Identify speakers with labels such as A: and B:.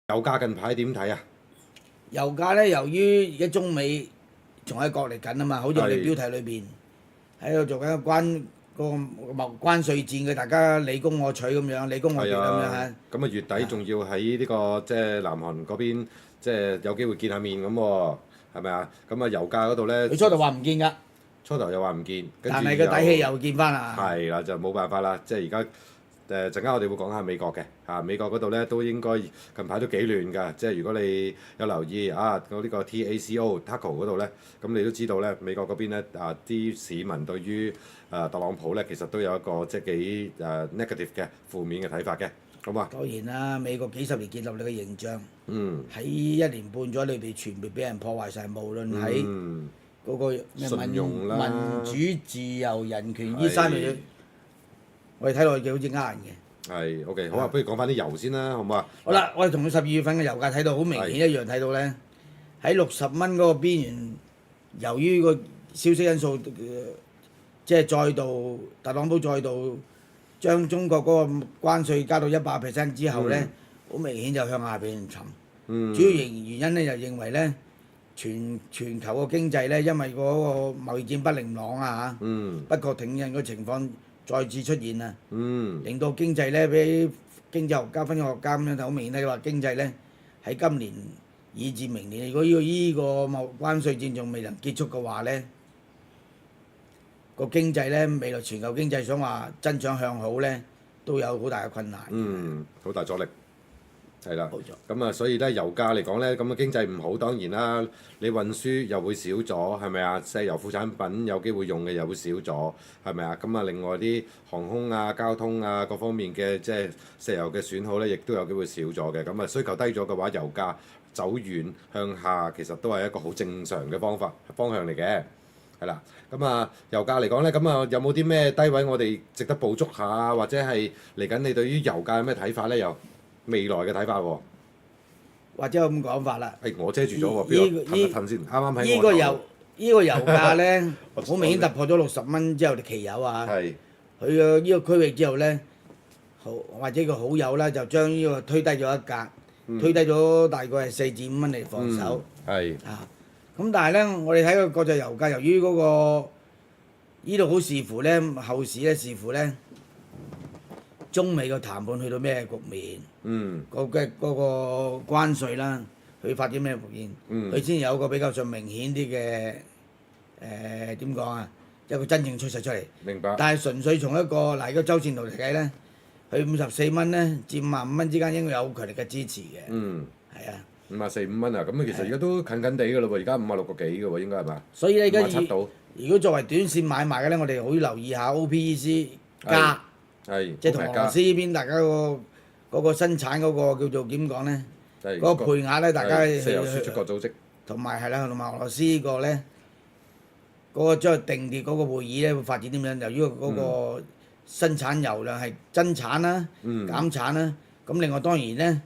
A: 油價近排點睇啊？
B: 油價咧，由於而家中美仲喺角力緊啊嘛，好似我哋標題裏邊喺度做緊關稅戰嘅，大家你攻我取咁樣，你攻我奪咁樣嚇。
A: 咁啊月底仲要喺呢個即係南韓嗰邊，即係有機會見下面咁喎，係咪啊？咁啊油價嗰度咧，
B: 佢初頭話唔見㗎，
A: 初頭又話唔見，跟住
B: 但係個底氣又見翻啦。
A: 係啦，就冇辦法啦，即係而家。陣間我哋會講下美國嘅美國嗰度咧都應該近排都幾亂㗎，即係如果你有留意我呢個 TACO 嗰度咧，咁你都知道咧美國嗰邊咧啲市民對於特朗普咧其實都有一個即係幾negative 嘅負面嘅睇法嘅，咁啊。
B: 當然啦，美國幾十年建立你嘅形象，喺
A: 1
B: 年半咗裏邊全部俾人破壞晒，無論喺嗰個
A: 信用啦、
B: 民主、自由、人權呢三樣嘢。我哋睇落去好似呃人嘅。
A: 係 OK，好啊，不如講翻啲油先啦，好唔好啊？
B: 好啦，我哋同佢12月份嘅油價睇到好明顯一樣，睇到咧喺60蚊嗰個邊緣，由於個消息因素，即係特朗普再度將中國嗰個關稅加到100% 之後咧，好明顯就向下邊沉。主要原因咧就認為咧，全球個經濟咧，因為嗰個貿易戰不明朗不確定嘅個情況再次出現啊，令到經濟咧俾經濟學家、分析學家咁樣好明顯睇話經濟咧喺今年以至明年，如果呢個關稅戰仲未能結束嘅話咧，個經濟咧未來全球經濟想話增長向好咧，都有好大嘅困難。
A: 好大阻力。係啦，
B: 冇錯。
A: 咁啊，所以咧油價嚟講咧，咁啊經濟唔好，當然啦，你運輸又會少咗，係咪啊？石油副產品有機會用嘅又會少咗，係咪啊？咁啊，另外啲航空啊、交通啊各方面嘅即係石油嘅損耗咧，亦都有機會少咗嘅。咁啊，需求低咗嘅話，油價走遠向下，其實都係一個好正常嘅方向嚟嘅。係啦，咁啊油價嚟講咧，咁啊有冇啲咩低位我哋值得捕捉下，或者係嚟緊你對於油價有咩睇法咧？又未來嘅睇法喎，
B: 或者咁講法啦。
A: 我遮住咗喎，俾我褪一褪先。啱啱喺我頭。
B: 呢個油價咧，好明顯突破咗60蚊之後嘅期油啊。
A: 係。
B: 佢嘅呢個區域之後咧，或者個好友啦，就將呢個推低咗一格，推低咗大概係4至5蚊嚟防守。
A: 係。
B: 咁但係咧，我哋睇個國際油價，由於嗰個呢度好視乎咧，後市咧視乎咧。中美個談判去到咩局面？嗰個關稅啦，佢發展咩局面？佢先有個比較上明顯啲嘅點講啊？一個真正趨勢出嚟。
A: 明白。
B: 但係純粹從一個個周線圖嚟計咧，佢54蚊咧至55蚊之間應該有強力嘅支持嘅。係啊。
A: 54、5蚊啊，咁其實而家都近近地㗎咯喎，而家56個幾㗎喎，應該係嘛？
B: 所以咧，而家如果作為短線買賣嘅咧，我哋好要留意下 OPEC 加。即係同俄羅斯呢邊大家嗰個生產嗰個叫做點講咧？嗰個配額咧，大家
A: 石油輸出國組織
B: 同埋係啦，同埋俄羅斯呢個咧，嗰個將定奪嗰個會議咧會發展點樣？由於嗰個生產油量係增產啦、減產啦，咁另外當然咧